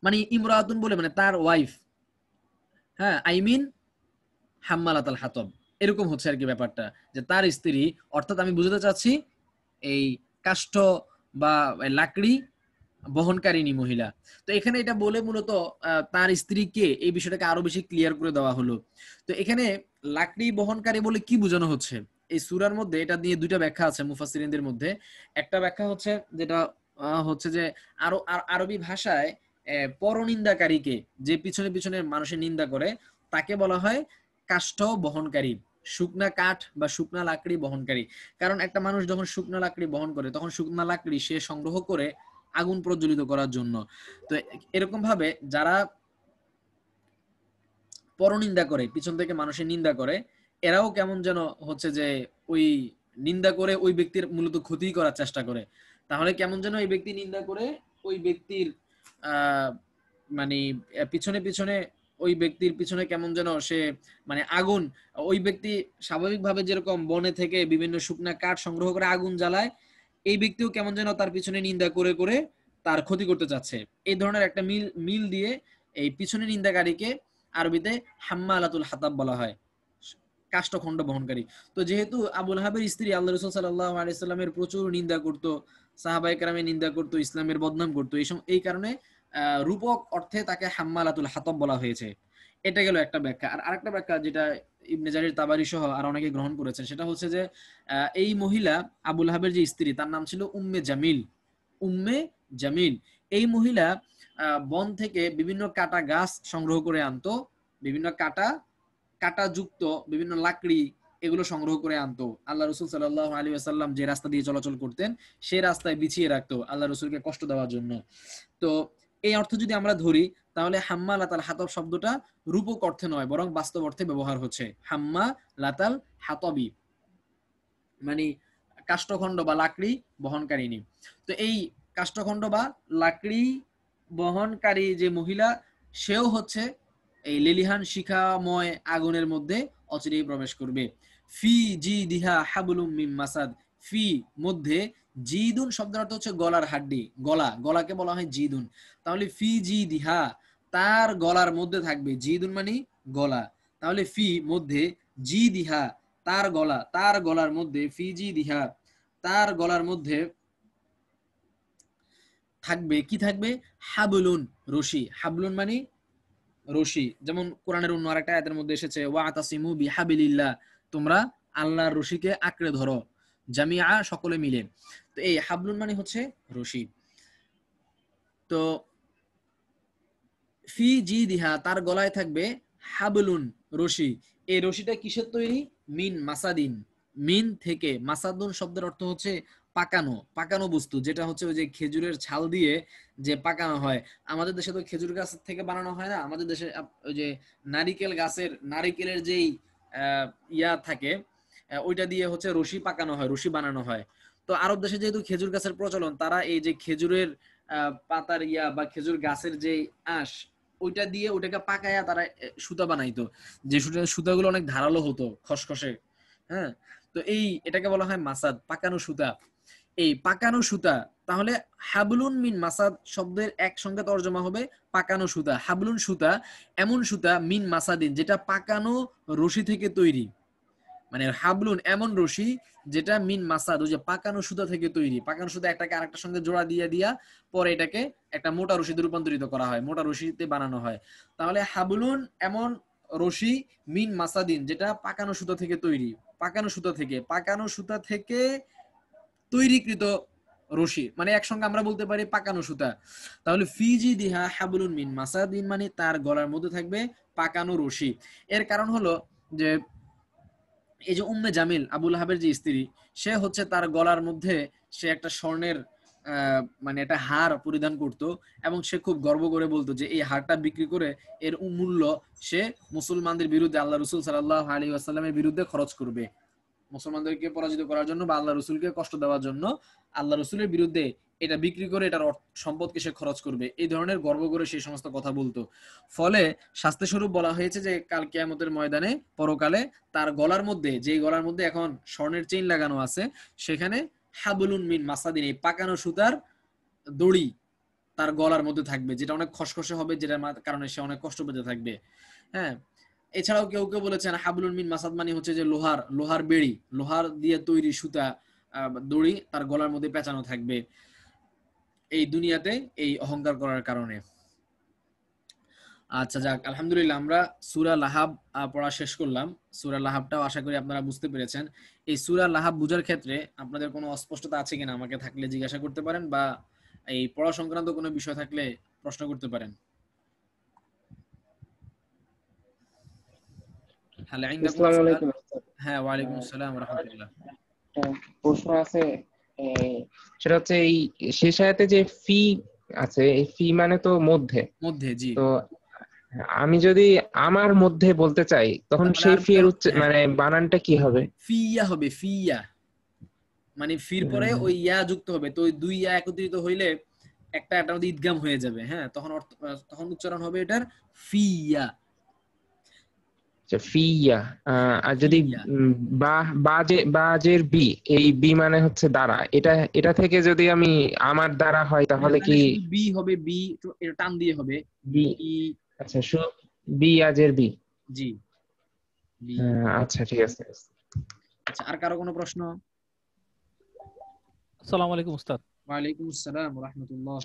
মানে ইমরাতুন বলে মানে তার ওয়াইফ, হ্যাঁ, আই মিন হাম্মালাতাল হাতব, এরকম হচ্ছে আর কি ব্যাপারটা, যে তার স্ত্রী, অর্থাৎ আমি বুঝাতে চাচ্ছি এই কাষ্ঠ বা লাকড়ি বহনকারিনী মহিলা। তো এখানে এটা বলে মূলত তার স্ত্রীকে এই বিষয়টাকে আরো বেশি ক্লিয়ার করে দেওয়া হলো। তো এখানে লাকড়ি বহনকারী বলে কি বোঝানো হচ্ছে এই সূরার মধ্যে, এটা নিয়ে দুইটা ব্যাখ্যা আছে মুফাসসিরিনদের মধ্যে। একটা ব্যাখ্যা হচ্ছে যেটা হচ্ছে যে আরবি ভাষায় পরনিন্দাকারীকে, যে পিছনে পিছনে মানুষের নিন্দা করে, তাকে বলা হয় কাষ্ঠ বহনকারী, শুকনা কাঠ বা শুকনা লাকড়ি বহনকারী। কারণ একটা মানুষ যখন শুকনা লাকড়ি বহন করে, তখন শুকনা লাকড়ি সে সংগ্রহ করে আগুন প্রজ্বলিত করার জন্য। তো এরকম ভাবে যারা পরনিন্দা করে, পিছন থেকে মানুষের নিন্দা করে, এরাও কেমন যেন হচ্ছে যে ওই নিন্দা করে ওই ব্যক্তির মূলত ক্ষতি করার চেষ্টা করে। তাহলে কেমন যেন এই ব্যক্তি নিন্দা করে ওই ব্যক্তির মানে পিছনে পিছনে, ওই ব্যক্তির পিছনে কেমন যেন সে মানে আগুন, ওই ব্যক্তি স্বাভাবিকভাবে যেরকম বনে থেকে বিভিন্ন শুকনা কাঠ সংগ্রহ করে আগুন জ্বালায়, এই ব্যক্তিও কেমন যেন তার পিছনে নিন্দা করে করে তার ক্ষতি করতে চাচ্ছে। এই ধরনের একটা মিল মিল দিয়ে এই পিছনে নিন্দাকারীকে আরবিতে হাম্মালাতুল হাতাব বলা হয়, কাষ্ঠখণ্ড বহনকারী। তো যেহেতু আবু লাহাবের স্ত্রী আল্লাহ রাসূল সাল্লাল্লাহু আলাইহি সাল্লামের প্রচুর নিন্দা করত, সাহাবায়ে কেরামের নিন্দা করত, ইসলামের বদনাম করত, এই কারণে রূপক অর্থে তাকে হাম্মালাতুল হাতাব বলা হয়েছে। এটা গেল একটা ব্যাখ্যা। আর আরেকটা ব্যাখ্যা যেটা ইবনে জারির তাবারি সহ আর অনেকে গ্রহণ করেছেন, সেটা হচ্ছে যে এই মহিলা আবু লাহাবের যে স্ত্রী, তার নাম ছিল উম্মে জামিল, উম্মে জামিল। এই মহিলা বন থেকে বিভিন্ন কাটা গাছ সংগ্রহ করে আনতো, বিভিন্ন কাটা যুক্ত বিভিন্ন লাকড়ি এগুলো সংগ্রহ করে আনতো। আল্লাহ রসুল সাল্লাল্লাহু আলাইহি ওয়াসাল্লাম যে রাস্তা দিয়ে চলাচল করতেন সেই রাস্তায় বিছিয়ে রাখতো আল্লাহ রসুলকে কষ্ট দেওয়ার জন্য। তো এই অর্থ যদি আমরা ধরি তাহলে হাম্মা লাতাল হাতব শব্দটা রূপক অর্থে নয় বরং বাস্তব অর্থে ব্যবহার হচ্ছে। হাম্মা লাতাল হাতবি মানে কাষ্ঠখণ্ড বা লাকড়ি বহনকারিনী। তো এই কাষ্ঠখণ্ড বা লাকড়ি বহনকারী যে মহিলা সেও হচ্ছে এই লেলিহান শিখাময় আগুনের মধ্যে অচিরেই প্রবেশ করবে। ফি জি দিহা হাবলুম মিম মাসাদ, ফি মধ্যে, জিদুন শব্দের অর্থ হচ্ছে গলার হাড্ডি, গলাকে বলা হয় জিদুন। তাহলে ফি জি দিহা তার গলার মধ্যে থাকবে, জিদুন মানে গলা, তাহলে ফি মধ্যে, জি দিহা তার গলার মধ্যে, ফি জি দিহা তার গলার মধ্যে থাকবে, কি থাকবে, হাবলুন রশি, হাবলুন মানে রশি। যেমন কোরআনের অন্য আরেকটা আয়াতের মধ্যে এসেছে ওয়াতাসিমু বিহাবিলিল্লাহ, তোমরা আল্লাহর রশিকে আঁকড়ে ধরো, জামিআ সকলে মিলে। তো এই হাবলুন মানে হচ্ছে রশি। তো ফি জি দিহা তার গলায় থাকবে হাবলুন রশি। এই রশিটা কিসের তৈরি, মিন মাসাদিন, মিন থেকে, মাসাদুন শব্দের অর্থ হচ্ছে পাকানো বস্তু, যেটা হচ্ছে ওই যে খেজুরের ছাল দিয়ে যে পাকানো হয়। আমাদের দেশে তো খেজুর গাছ থেকে বানানো হয় না, আমাদের দেশে ওই যে নারিকেলের যেই ইয়া থাকে ওইটা দিয়ে হচ্ছে রশি পাকানো হয়, রশি বানানো হয়। তো আরব দেশে যেহেতু খেজুর গাছের প্রচলন, তারা এই যে খেজুরের পাতার বা খেজুর গাছের যে আঁশ ওইটা দিয়ে ওটাকে পাকায়া তারা সুতা বানাইতো, যে সুতাগুলো অনেক ধারালো হতো, খসখসে। হ্যাঁ, তো এটাকে বলা হয় মাসাদ, পাকানো সুতা। এই পাকানো সুতা, তাহলে হাবলুন মিন মাসাদ শব্দের একসঙ্গে তর্জমা হবে পাকানো সুতা। হাবলুন সুতা, এমন সুতা, মিন মাসাদিন যেটা পাকানো রশি থেকে তৈরি। মানে হাবলুন এমন রশি যেটা মিন মাসাদ, ওই যে পাকানো সুতা থেকে তৈরি। পাকানো সুতা একটাকে আরেকটার সঙ্গে জোড়া দিয়া পরে এটাকে একটা মোটা রশিতে রূপান্তরিত করা হয়, মোটা রশিতে বানানো হয়। তাহলে হাবলুন এমন রশি, মিন মাসাদিন যেটা পাকানো সুতা থেকে তৈরি, পাকানো সুতা থেকে তৈরিকৃত রশি, মানে একসঙ্গে আমরা বলতে পারি পাকানো সুতা। তাহলে ফিজি দিহা হাবলুন মিন মাসাদিন মানে তার গলার মধ্যে থাকবে পাকানো রশি। এর কারণ হলো যে এই যে উম্মে জামিল আবুল আহাবের যে স্ত্রী, সে হচ্ছে তার গলার মধ্যে সে একটা স্বর্ণের মানে একটা হার পরিধান করত, এবং সে খুব গর্ব করে বলতো যে এই হারটা বিক্রি করে এর মূল্য সে মুসলমানদের বিরুদ্ধে, আল্লাহ রসুল সাল্লাল্লাহু আলাইহি ওয়াসাল্লামের বিরুদ্ধে খরচ করবে। মুসলমানদেরকে পরাজিত করার জন্য বা আল্লাহ রসুলকে কষ্ট দেওয়ার জন্য আল্লাহ রসুলের বিরুদ্ধে এটা বিক্রি করে এটার সম্পদকে সে খরচ করবে, এই ধরনের গর্ব করে সেই সমস্ত কথা বলতো। ফলে শাস্তি স্বরূপ বলা হয়েছে যে কাল কিয়ামতের ময়দানে পরকালে তার গলার মধ্যে, যে গলার মধ্যে এখন স্বর্ণের চেইন লাগানো আছে, সেখানে হাবলুন মিন মাসাদিন এই পাকানো সুতার দড়ি তার গলার মধ্যে থাকবে, যেটা অনেক খসখসে হবে, যেটার কারণে সে অনেক কষ্ট পেতে থাকবে। হ্যাঁ, এছাড়াও কেউ কেউ বলেছেন হাবলুন মিন মাসাদ মানে হচ্ছে যে লোহার বেড়ি, লোহার দিয়ে তৈরি সুতা দড়ি তার গলার মধ্যে পেঁচানো থাকবে এই দুনিয়াতে এই অহংকার করার কারণে। আচ্ছা যাক, আলহামদুলিল্লাহ আমরা সূরা লাহাব পড়া শেষ করলাম। সূরা লাহাবটাও আশা করি আপনারা বুঝতে পেরেছেন। এই সূরা লাহাব বুঝার ক্ষেত্রে আপনাদের কোনো অস্পষ্টতা আছে কিনা আমাকে থাকলে জিজ্ঞাসা করতে পারেন, বা এই পড়া সংক্রান্ত কোনো বিষয় থাকলে প্রশ্ন করতে পারেন। হ্যালো, আইন্দাকুম আসসালামু সুআল? আলাইকুম ওস্তাদ। হ্যাঁ, ওয়ালাইকুম আসসালাম ওয়া রাহমাতুল্লাহ। একটা প্রশ্ন আছে, সেটা হচ্ছে এই শেষ আয়াতে যে ফি আছে, এই ফি মানে তো মধ্যে। মধ্যে, জি। তো আমি যদি আমার মধ্যে বলতে চাই তখন তাহলে সেই ফি আরবিতে এর হ্যাঁ মানে বানানটা কি হবে? ফিয়া হবে, ফিয়া মানে ফির পরে ওই ইয়া যুক্ত হবে, তো ওই দুই ইয়া একত্রিত হইলে একটা মধ্যে ঈদগাম হয়ে যাবে। হ্যাঁ, তখন উচ্চারণ হবে এটার ফিয়া। ফিয়া। আর যদি ফিয়া বা বাজের বি, এই বি মানে হচ্ছে দ্বারা, এটা এটা থেকে যদি আমি আমার দ্বারা হয় হ্যাঁ, তাহলে তাহলে কি শুধু বি হবে, বি এটা টান দিয়ে হবে বি? বি। আচ্ছা, বি আজের বি। জি, বি। আচ্ছা, ঠিক আছে। আচ্ছা, আর কারো কোনো প্রশ্ন? আসসালামু আলাইকুম উস্তাদ। ওয়ালাইকুম আসসালাম ওয়া রাহমাতুল্লাহ।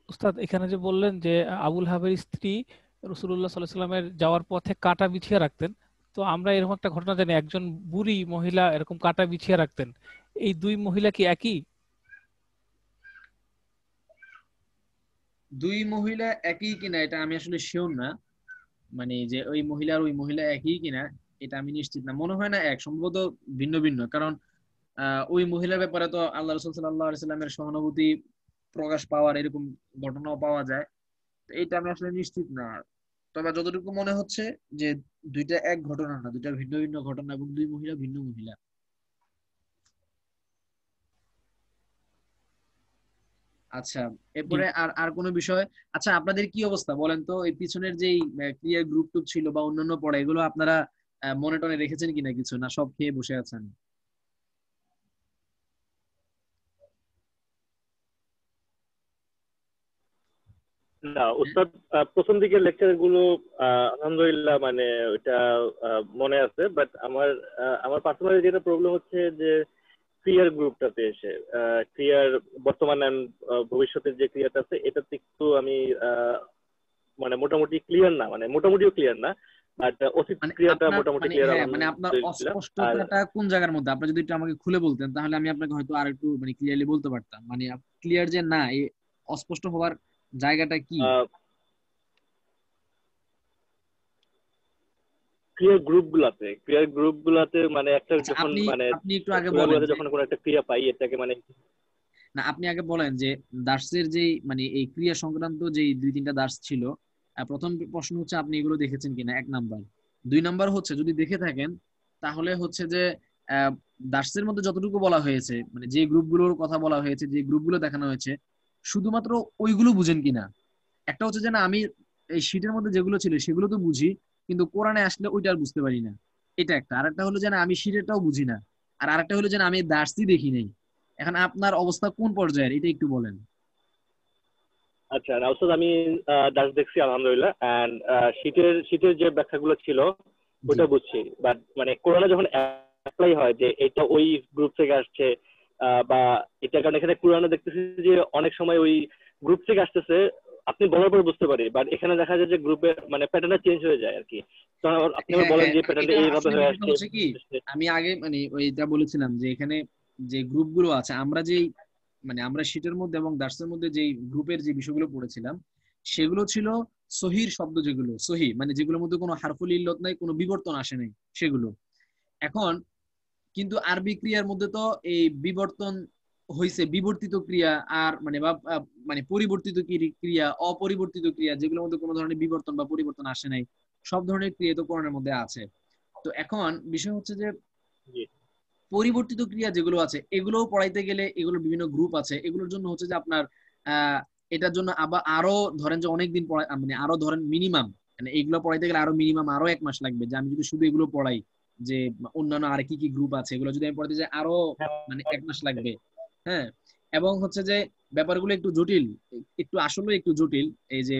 উস্তাদ, এখানে যে বললেন যে আবুল হাবের স্ত্রী রাসূলুল্লাহ সাল্লাল্লাহু আলাইহি সাল্লামের যাওয়ার পথে কাঁটা বিছিয়ে রাখতেন, তো আমরা এরকম একটা ঘটনা জানি একজন বুড়ি মহিলা এরকম কাঁটা বিছিয়ে রাখতেন, এই দুই মহিলা কি একই? দুই মহিলা একই কিনা এটা আমি আসলে শিওর না, মানে যে ওই মহিলা আর ওই মহিলা একই কিনা এটা আমি নিশ্চিত না, মনে হয় না এক, সম্ভবত ভিন্ন ভিন্ন। কারণ ওই মহিলার ব্যাপারে তো আল্লাহ রাসূল সাল্লাল্লাহু আলাইহি সাল্লামের সহানুভূতি প্রকাশ পাওয়ার এরকম ঘটনাও পাওয়া যায়। তো এটা আমি আসলে নিশ্চিত না। তবে যতটুকু মনে হচ্ছে যে দুইটা এক ঘটনা না, দুইটা ভিন্ন ভিন্ন ঘটনা এবং দুই মহিলা ভিন্ন মহিলা। আচ্ছা, জি। এরপরে আর আর কোনো বিষয়? আচ্ছা, আপনাদের কি অবস্থা বলেন তো, এই পিছনের যেই ক্লিয়ার গ্রুপ টুপ ছিল বা অন্যান্য পড়া, এগুলো আপনারা মনে টনে রেখেছেন কিনা কিছু, না সব খেয়ে বসে আছেন? না হ্যাঁ? উস্তাদ, প্রথম দিকের লেকচার গুলো আলহামদুলিল্লাহ মানে ওইটা মনে আছে, বাট আমার আমার পার্সোনালি যেটা প্রবলেম হচ্ছে যে ক্রিয়ার গ্রুপটাতে এসে ক্রিয়ার বর্তমান and, ভবিষ্যতের যে ক্রিয়াটা আছে এটাতে একটু আমি মানে মোটামুটি ক্লিয়ার না, মানে মোটামুটিও ক্লিয়ার না, বাট অতীত মানে ক্রিয়াটা আপনার মোটামুটি মানে ক্লিয়ার হ্যাঁ, মানে আপনার আলহামদুলিল্লাহ। আর অস্পষ্টতাটা কোন জায়গার মধ্যে? আপনি যদি একটু আমাকে খুলে বলতেন তাহলে আমি আপনাকে হয়তো আর একটু মানে ক্লিয়ারলি বলতে পারতাম, মানে ক্লিয়ার যে না, এই অস্পষ্ট হওয়ার জায়গাটা কি? ক্রিয়ার গ্রুপ গুলাতে মানে একটা আচ্ছা, যখন আপনি মানে আপনি একটু আগে বলেন ক্রিয়াগুলোতে যে, যখন কোনো একটা ক্রিয়া পাই এটাকে মানে না আপনি আগে বলেন যে দার্সের যেই মানে এই ক্রিয়া সংক্রান্ত যেই দুই তিনটা দার্স ছিল, প্রথম প্রশ্ন হচ্ছে আপনি এগুলো দেখেছেন কিনা, এক নাম্বার। দুই নাম্বার হচ্ছে যদি দেখে থাকেন তাহলে হচ্ছে যে আহ, দার্সের মধ্যে যতটুকু বলা হয়েছে, মানে যে গ্রুপগুলোর কথা বলা হয়েছে, যে গ্রুপগুলো দেখানো হয়েছে, শুধুমাত্র ওইগুলো বুঝেন কিনা। একটা হচ্ছে যে না, আমি এই শীটের মধ্যে যেগুলো ছিল সেগুলো তো বুঝি, কিন্তু কোরআনে আসলে ওইটা আর বুঝতে পারি না, এটা একটা। আরেকটা হলো যে না, আমি শীটেরটাও বুঝি না। আর আরেকটা হলো যে না, আমি দার্সই দেখি নাই। এখন আপনার অবস্থা কোন পর্যায়ের এটা একটু বলেন। আচ্ছা রাউসাদ, আমি দাস দেখছি আলহামদুলিল্লাহ, এন্ড শীতের শীতের যে ব্যাখ্যাগুলো ছিল জি। ওটা বুঝছি, বাট মানে কোরআনে যখন অ্যাপ্লাই হয় যে এটা ওই গ্রুপ থেকে আসছে বা এটা, কারণ এখানে কোরআনে দেখতেছি যে অনেক সময় ওই গ্রুপ থেকে আসতেছে, আপনি বলার পর বুঝতে পারি, বাট এখানে দেখা যায় যে গ্রুপে মানে প্যাটার্নটা চেঞ্জ হয়ে যায় আর কি। তো আপনি আবার হ্যাঁ বলেন হ্যাঁ, যে এটা প্যাটার্নটা এইভাবে আসলে হয়ে বিষয়টা আসছে। হচ্ছে কি, আমি আগে মানে ওইটা বলেছিলাম যে এখানে যে গ্রুপগুলো আছে, আমরা যেই মানে আমরা শীটের মধ্যে এবং দার্সের মধ্যে যেই গ্রুপের যে বিষয়গুলো পড়েছিলাম, সেগুলো ছিল সহির শব্দ, যেগুলো সহি মানে যেগুলোর মধ্যে কোনো হারফুল ইল্লত নাই, কোনো বিবর্তন আসে নাই সেগুলো। এখন কিন্তু আরবি ক্রিয়ার মধ্যে তো এই বিবর্তন হয়েছে, বিবর্তিত ক্রিয়া আর মানে বা মানে পরিবর্তিত ক্রিয়া, অপরিবর্তিত ক্রিয়া, যেগুলোর মধ্যে কোনো ধরনের বিবর্তন বা পরিবর্তন আসে নাই, সব ধরনের ক্রিয়া তো কোরআনের মধ্যে আছে। তো এখন বিষয় হচ্ছে যে জি। পরিবর্তিত ক্রিয়া যেগুলো আছে এগুলো পড়াইতে গেলে এগুলোর বিভিন্ন গ্রুপ আছে, এগুলোর জন্য হচ্ছে যে আপনার আহ এটার জন্য আবার আরো ধরেন যে অনেকদিন পড়াই, মানে আরো ধরেন মিনিমাম, মানে এগুলো পড়াইতে গেলে আরো মিনিমাম আরো 1 মাস লাগবে, যে আমি যদি শুধু এগুলো পড়াই, যে অন্যান্য আর কি কি গ্রুপ আছে এগুলো যদি আমি পড়াইতে যাই আরো মানে 1 মাস লাগবে। হ্যাঁ, এবং হচ্ছে যে ব্যাপারগুলো একটু জটিল, একটু আসলে একটু জটিল, এই যে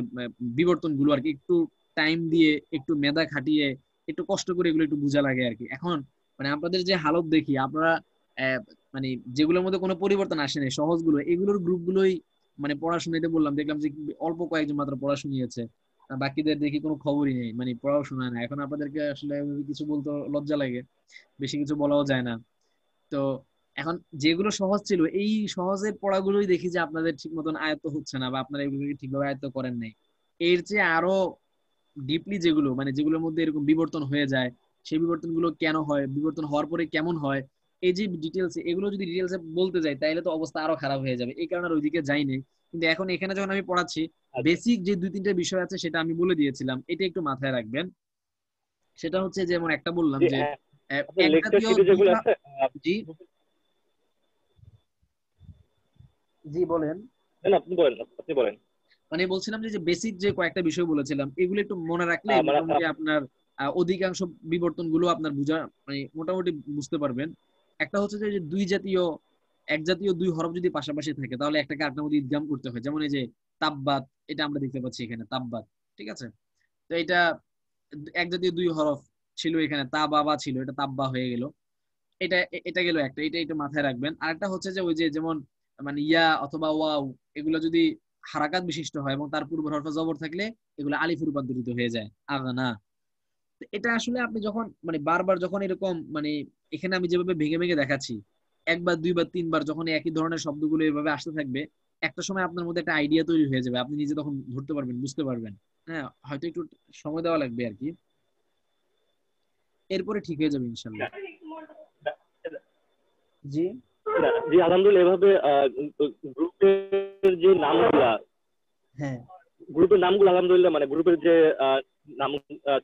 বিবর্তন গুলো আর কি, একটু টাইম দিয়ে একটু মেধা খাটিয়ে একটু কষ্ট করে এগুলো একটু বোঝা লাগে আর কি। এখন মানে আপনাদের যে হালত দেখি আপনারা আহ, মানে যেগুলোর মধ্যে কোনো পরিবর্তন আসে না সহজগুলো, এগুলোর গ্রুপগুলোই মানে পড়াশোনাতে বললাম, দেখলাম যে অল্প কয়েকজন মাত্র পড়াশোনিয়েছে, বাকিদের দেখি কোনো খবরই নেই, মানে পড়াশোনা না। এখন আপনাদেরকে আসলে কিছু বলতে লজ্জা লাগে, বেশি কিছু বলাও যায় না। তো এখন যেগুলো সহজ ছিল এই সহজের পড়াগুলোই দেখি যে আপনাদের ঠিক মতন আয়ত্ত হচ্ছে না, বা আপনারা এগুলোকে ঠিকভাবে আয়ত্ত করেন নাই। এর চেয়ে আরো ডিপলি যেগুলো মানে যেগুলোর মধ্যে এরকম বিবর্তন হয়ে যায়, সেই বিবর্তন গুলো কেন হয়, বিবর্তন হওয়ার পরে কেমন হয়, এই যে ডিটেলস, এগুলো যদি ডিটেলসে বলতে যাই তাহলে তো অবস্থা আরো খারাপ হয়ে যাবে, এই কারণে আর ওইদিকে যাইনি। কিন্তু এখন এখানে যখন আমি পড়াচ্ছি, আচ্ছা। বেসিক যে দুই তিনটা বিষয় আছে সেটা আমি বলে দিয়েছিলাম, এটা একটু মাথায় রাখবেন। সেটা হচ্ছে যেমন একটা বললাম যে যে আপনার এক লেকচার জাতীয় শিটে দুই যেগুলো আছে জি জি বলেন। না, না, আপনি বলেন, আপনি বলেন। মানে বলছিলাম যে বেসিক যে কয়েকটা বিষয় বলেছিলাম এগুলো একটু মনে রাখলে মানে মোটামুটি আপনার অধিকাংশ বিবর্তন গুলো আপনার বুঝা মানে মোটামুটি বুঝতে পারবেন। একটা হচ্ছে যে দুই জাতীয়, এক জাতীয় দুই হরফ যদি পাশাপাশি থাকে তাহলে একটাকে আরেকটার মধ্যে ইদগাম করতে হয়, যেমন এই যে তাব্বাত, এটা আমরা দেখতে পাচ্ছি এখানে তাব্বাত, ঠিক আছে? তো এটা এক জাতীয় দুই হরফ ছিল, এখানে তা বাবা ছিল, এটা তাব্বা হয়ে গেল। এটা এটা গেল একটা, এটা একটু মাথায় রাখবেন। আরেকটা হচ্ছে যে ওই যে যেমন মানে ইয়া অথবা ওয়াও, এগুলো যদি হারাকাত বিশিষ্ট হয় এবং তার পূর্ব হরফে জবর থাকলে এগুলো আলিফে রূপান্তরিত হয়ে যায়, আগনা। তো এটা আসলে আপনি যখন মানে বারবার যখন এরকম মানে এখানে আমি যেভাবে ভেঙে ভেঙে দেখাচ্ছি, একবার দুইবার তিনবার যখন একই ধরনের শব্দগুলো এভাবে আসতে থাকবে, একটা সময় আপনার মধ্যে একটা আইডিয়া তৈরি হয়ে যাবে, আপনি নিজে তখন ধরতে পারবেন, বুঝতে পারবেন। হ্যাঁ, হয়তো একটু সময় দেওয়া লাগবে আর কি, এরপরে ঠিক হয়ে যাবে ইনশাল্লাহ। জি জি আলহামদুলিল্লাহ। এভাবে গ্রুপের যে নামগুলা, হ্যাঁ গ্রুপের নামগুলো আলহামদুলিল্লাহ, মানে গ্রুপের যে নাম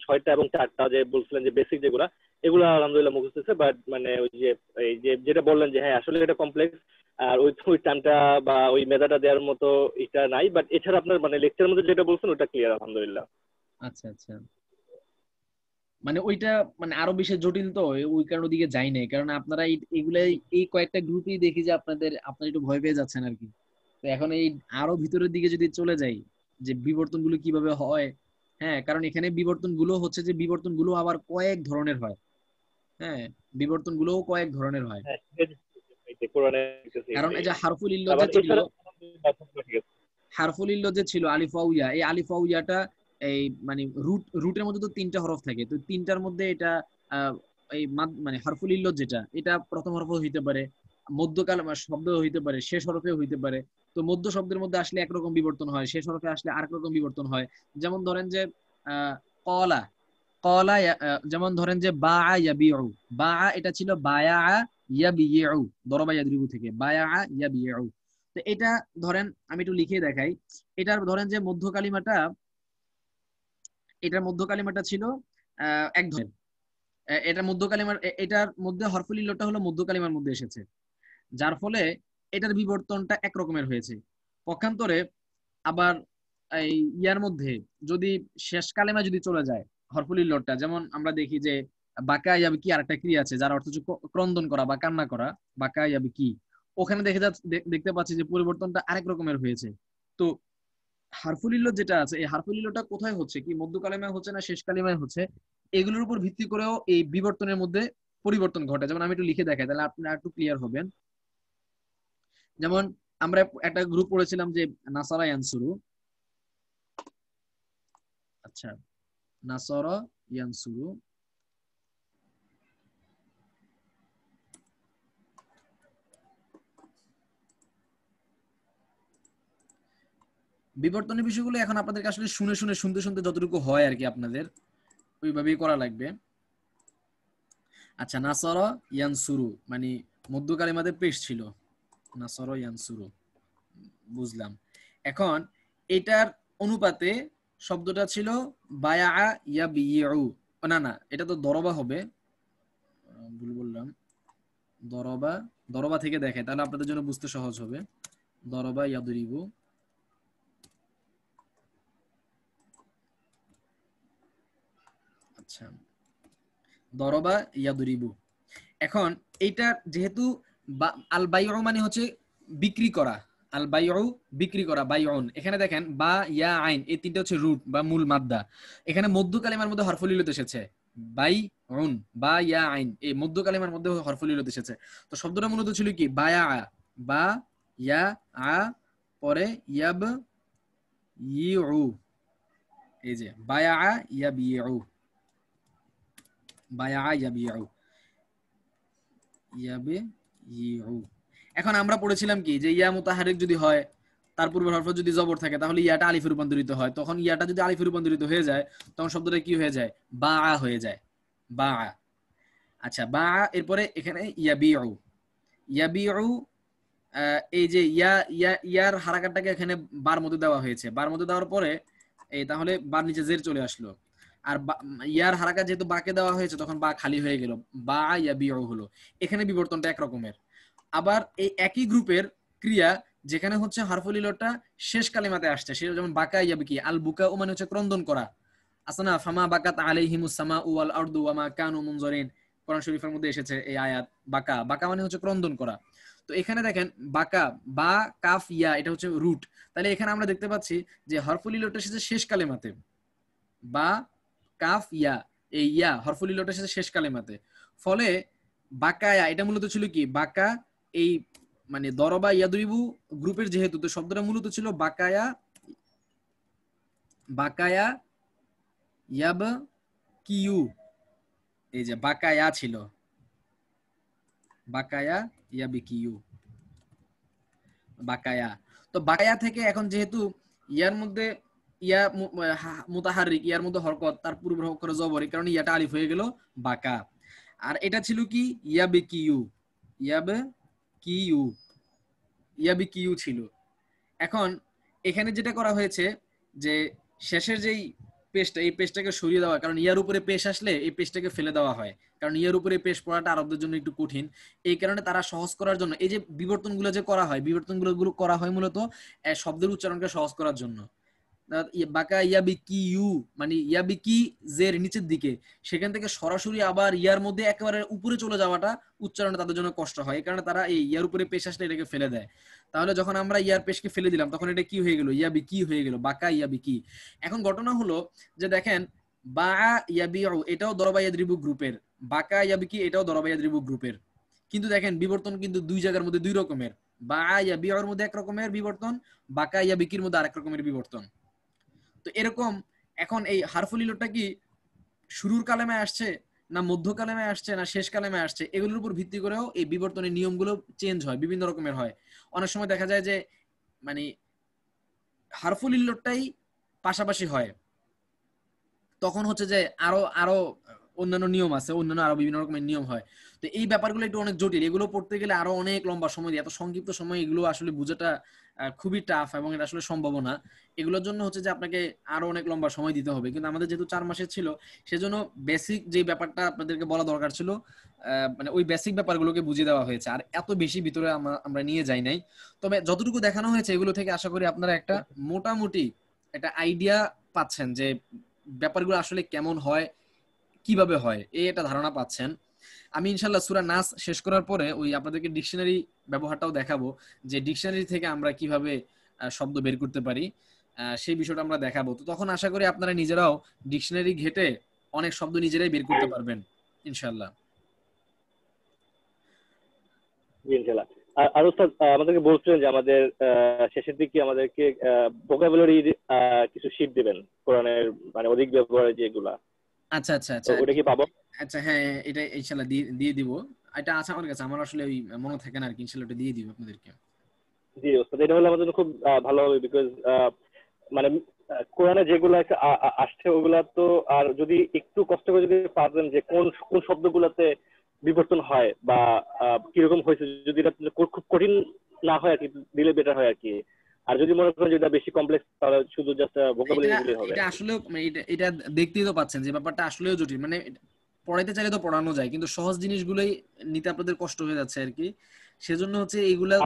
6টা এবং 4টা যে বলছিলেন যে বেসিক যেগুলা, এগুলো আলহামদুলিল্লাহ মুখস্থ আছে। বাট মানে ওই যে এই যে যেটা বললেন যে হ্যাঁ আসলে এটা কমপ্লেক্স, আর ওই টার্মটা বা ওই মেধাটা দেওয়ার মতো এটা নাই। বাট এছাড়া আপনার মানে লেকচারের মধ্যে যেটা বলছেন ওটা ক্লিয়ার আলহামদুলিল্লাহ। আচ্ছা আচ্ছা, মানে ওইটা মানে আরো বেশি জটিল তো, ওই কারণ ওদিকে যাই নাই, কারণ আপনারা এইগুলাই এই কয়েকটা গ্রুপই দেখি যে আপনারা একটু ভয় পেয়ে যাচ্ছেন আর কি। তো এখন এই আরো ভিতরের দিকে যদি চলে যাই যে বিবর্তন গুলো কিভাবে হয়, হ্যাঁ, কারণ এখানে বিবর্তন গুলো হচ্ছে যে বিবর্তন গুলো আবার কয়েক ধরনের হয়। হ্যাঁ, বিবর্তন গুলোও কয়েক ধরনের হয়, হ্যাঁ এই যে কোরআনে দেখতেছি কারণ এই যে হারফুল ইল্লত আবার যে ছিল, এছাড়া ঠিক আছে। হারফুল ইল্লত যে ছিল আলিফ ওয়া ইয়া, এই আলিফ ওয়া ইয়াটা এই মানে রুটের মধ্যে তো 3টা হরফ থাকে, তো 3টার মধ্যে এটা আহ, এই মানে হারফুল ইল্লত যেটা, এটা প্রথম হরফ হইতে পারে, মধ্যকাল শব্দ হইতে পারে, শেষ হরফে হইতে পারে। তো মধ্য শব্দের মধ্যে আসলে একরকম বিবর্তন হয়, শেষ হরফে আসলে আরেক রকম বিবর্তন হয়। যেমন ধরেন যে কলা, কলা যেমন ধরেন যে বা ইয়াবিউ, বা এটা ছিল বায়া ইয়াবিউ, দরবা ইয়াদরিবু থেকে বায়া ইয়াবিউ। তো এটা ধরেন আমি একটু লিখে দেখাই, এটার ধরেন যে মধ্য কালিমাটা, এটার মধ্য কালিমাটা ছিল এক ধরনের, এটা মধ্য কালিমার এটার মধ্যে হরফুল ইল্লতটা হলো মধ্য কালিমার মধ্যে এসেছে, যার ফলে এটার বিবর্তনটা এক রকমের হয়েছে। পক্ষান্তরে আবার এই ইয়ার মধ্যে যদি শেষ কালেমা যদি চলে যায় হরফুল ইল্লতটা, যেমন আমরা দেখি যে বাকা ইয়াবি কি আরেকটা ক্রিয়া আছে যার অর্থ হচ্ছে ক্রন্দন করা বা কান্না করা, বাকা ইয়াবি কি, ওখানে দেখতে পাচ্ছি যে পরিবর্তনটা আরেক রকমের হয়েছে। তো হারফুল ইল্লত যেটা আছে, এই হারফুল ইল্লতটা কোথায় হচ্ছে, কি মধ্য কালিমায় হচ্ছে না শেষ কালিমায় হচ্ছে, এগুলোর উপর ভিত্তি করেও এই বিবর্তনের মধ্যে পরিবর্তন ঘটে। যেমন আমি একটু লিখে দেখাই, তাহলে আপনি একটু ক্লিয়ার হবেন। যেমন আমরা একটা গ্রুপ পড়েছিলাম যে নাসারা ইয়ানসুরু, আচ্ছা নাসারা ইয়ানসুরু, বিবর্তনের বিষয়গুলো এখন আপনাদেরকে আসলে শুনে শুনে শুনতে শুনতে যতটুকু হয় আর কি আপনাদের ওইভাবেই করা লাগবে। আচ্ছা, নাসারা ইয়ানসুরু মানে মধ্য কালিমাতে পেশ ছিল, নাসারা ইয়ানসুরু, বুঝলাম। এখন এটার অনুপাতে শব্দটা ছিল বায়া ইয়াবিউ, না না এটা তো দরবা হবে, ভুল বললাম, দরবা, দরবা থেকে দেখে তাহলে আপনাদের জন্য বুঝতে সহজ হবে। দরবা ইয়াদরিবু, আচ্ছা দরবা ইয়াদরিবু। এখন এইটা যেহেতু আল বাইউ মানে হচ্ছে বিক্রি করা, আল বাইউ বিক্রি করা, বাইউন, এখানে দেখেন বা ইয়া আইন এই তিনটা হচ্ছে রুট বা মূল মাদ্দা, এখানে মধ্য কালিমার মধ্যে হরফুল ইল্লত এসেছে, বাইউন বা ইয়া আইন এই মধ্য কালিমার মধ্যে হরফুল ইল্লত এসেছে। তো শব্দটা মূলত ছিল কি বায়া বা ইয়া আ পরে ইয়াব ইউ, এই যে বায়া ইয়াবিউ, বায়া ইয়াবিউ, ইয়াবে ইউ। এখন আমরা পড়েছিলাম কি যে ইয়া মুতাহারিক যদি হয় তার পূর্বের হরফ যদি জবর থাকে তাহলে ইয়াটা আলিফে রূপান্তরিত হয়, তখন ইয়াটা যদি আলিফে রূপান্তরিত হয়ে যায় তখন শব্দটা কি হয়ে যায়, বা হয়ে যায়, বা। আচ্ছা বা এরপরে এখানে ইয়াবিউ, ইয়াবিউ এই যে ইয়ার হারাকাতটাকে এখানে বার মধ্যে দেওয়া হয়েছে, বার মধ্যে দেওয়ার পরে এই তাহলে বার নিচে জের চলে আসলো, আর ইয়ার হারাকাত যেহেতু বাকে দেওয়া হয়েছে তখন বা খালি হয়ে গেল, বা ইয়াবিউ হলো। এখানে বিবর্তনটা এক রকমের। আবার এই একই গ্রুপের ক্রিয়া যেখানে হচ্ছে হারফুল ইল্লতটা শেষ কালিমাতে আসছে, সে যেমন বাকা ইয়াবিকি, আল বুকা ও মানে হচ্ছে ক্রন্দন করা, আছে না ফামা বাকাত আলাইহিমুস সামা ওয়াল আরদু ওয়া মা কানু মুনজারিন, কোরআন শরীফের মধ্যে এসেছে এই আয়াত। বাকা, বাকা মানে হচ্ছে ক্রন্দন করা। তো এখানে দেখেন বাকা বা কাফ ইয়া এটা হচ্ছে রুট, তাহলে এখানে আমরা দেখতে পাচ্ছি যে হরফুল ইল্লতটা এসেছে শেষ কালিমাতে, বা কাফ ইয়া, এই ইয়া হরফুল ইল্লতটা এসেছে শেষ কালিমাতে, ফলে বাকায়া এটা মূলত ছিল কি বাকা, এই মানে দরবা ইয়াদরিবু গ্রুপের যেহেতু, তো শব্দটা মূলত ছিল বাকায়া, বাকায়া ইয়াব কিউ, এই যে বাকায়া ছিল, বাকায়া ইয়াবি কিউ, বাকায়া। তো বাকায়া থেকে এখন যেহেতু ইয়ার মধ্যে ইয়া মুতাহারিক, ইয়ার মধ্যে হরকত, তার পূর্ব অক্ষরে জবর, এই কারণে ইয়াটা আলিফ হয়ে গেল বাকা। আর এটা ছিল কি ইয়াবিকিউ, ইয়াবিকিউ, ইয়াবিকিউ ছিল। এখন এখানে যেটা করা হয়েছে যে শেষের যেই পেশটা, এই পেশটাকে সরিয়ে দেওয়া, কারণ ইয়ার উপরে পেশ আসলে এই পেশটাকে ফেলে দেওয়া হয়, কারণ ইয়ার উপরে পেশ পড়াটা আরবদের জন্য একটু কঠিন। এই কারণে তারা সহজ করার জন্য এই যে বিবর্তনগুলো যে করা হয়, বিবর্তনগুলো করা হয় মূলত শব্দের উচ্চারণকে সহজ করার জন্য। বাকা ইয়াবিকি ইউ মানে ইয়াবিকি জের নিচের দিকে, সেখান থেকে সরাসরি আবার ইয়ার মধ্যে একেবারে উপরে চলে যাওয়াটা উচ্চারণে তাদের জন্য কষ্ট হয়, এই কারণে তারা এই ইয়ার উপরে পেশ আসলে এটাকে ফেলে দেয়। তাহলে যখন আমরা ইয়ার পেশকে ফেলে দিলাম তখন এটা কি হয়ে গেল, ইয়াবিকি হয়ে গেল, বাকা ইয়াবিকি। এখন ঘটনা হলো যে দেখেন বা ইয়াবিউ এটাও দরবা ইয়াদরিবু গ্রুপের, বাকা ইয়াবিকি এটাও দরবা ইয়াদরিবু গ্রুপের, কিন্তু দেখেন বিবর্তন কিন্তু দুই জায়গার মধ্যে দুই রকমের। বা ইয়াবিউর মধ্যে এক রকমের বিবর্তন, বাকা ইয়াবিকির মধ্যে আরেক রকমের বিবর্তন। তো এরকম এখন এই হারফুল ইলতটা কি শুরুর কালেমে আসছে না মধ্য কালেমে আসছে না শেষ কালেমে আসছে, এগুলোর উপর ভিত্তি করেও এই বিবর্তনের নিয়মগুলো চেঞ্জ হয়, বিভিন্ন রকমের হয়। অনেক সময় দেখা যায় যে মানে হারফুল ইলতটাই পাশাপাশি হয়, তখন হচ্ছে যে আরো অন্যান্য নিয়ম আছে, অন্যান্য আরো বিভিন্ন রকমের নিয়ম হয়। তো এই ব্যাপারগুলো একটু অনেক জটিল, এগুলো পড়তে গেলে আরো অনেক লম্বা সময়, এত সংক্ষিপ্ত সময় এগুলো আসলে বোঝাটা খুবই টাফ এবং এটা আসলে সম্ভব না। এগুলোর জন্য হচ্ছে যে আপনাকে আরো অনেক লম্বা সময় দিতে হবে, কিন্তু আমাদের যেহেতু 4 মাসের ছিল সেজন্য বেসিক যে ব্যাপারটা আপনাদেরকে বলা দরকার ছিল মানে ওই বেসিক ব্যাপারগুলোকে বুঝিয়ে দেওয়া হয়েছে, আর এত বেশি ভিতরে আমরা নিয়ে যাই নাই। তবে যতটুকু দেখানো হয়েছে এগুলো থেকে আশা করি আপনারা একটা মোটামুটি একটা আইডিয়া পাচ্ছেন যে ব্যাপারগুলো আসলে কেমন হয়, কিভাবে হয়, এই একটা ধারণা পাচ্ছেন। আমি ইনশাল্লাহ সূরা নাস শেষ করার পরে ওই আপনাদেরকে ডিকশনারি ব্যবহারটাও দেখাবো, যে ডিকশনারি থেকে আমরা কিভাবে শব্দ বের করতে পারি, সেই বিষয়টা আমরা দেখাবো। তো তখন আশা করি আপনারা নিজেরাও ডিকশনারি ঘেটে অনেক শব্দ নিজেরাই বের করতে পারবেন ইনশাল্লাহ। জি ইনশাআল্লাহ। আর ওস্তাদ আমাদেরকে বলছিলেন যে আমাদের শেষের দিকে আমাদেরকে ভোকাবুলারি কিছু শীট দিবেন কোরআনের মানে অধিক ব্যবহারের যেগুলা। আচ্ছা আচ্ছা আচ্ছা, ওটা কি পাবো? আচ্ছা হ্যাঁ, এটা ইনশাআল্লাহ দিয়ে দিব। এটা আছে আমার কাছে, আমার আসলে ওই মনে থাকে না আর কি, ইনশাআল্লাহ এটা দিয়ে দিব আপনাদেরকে। জি ওস্তাদ, এটা হলে আমাদের জন্য খুব ভালো হবে, বিকজ মানে কোরআনে যেগুলো আসছে ওগুলা তো, আর যদি একটু কষ্ট করে যদি পারবেন যে কোন কোন শব্দগুলোতে বিবর্তন হয় বা কিরকম হয়েছে, যদি এটা খুব কঠিন না হয় আর কি দিলে বেটার হয় আর কি। আর যদি মনে করেন যে এটা বেশি কমপ্লেক্স তাহলে শুধু জাস্ট ভোকাবুলারি দিলেই হবে। এটা আসলে এটা দেখতেই তো পাচ্ছেন যে ব্যাপারটা আসলেও জটিল, মানে পড়াইতে চাইলে তো পড়ানো যায়, কিন্তু সহজ জিনিসগুলোই নিতে আপনাদের কষ্ট হয়ে যাচ্ছে আর কি, সেজন্য হচ্ছে এইগুলা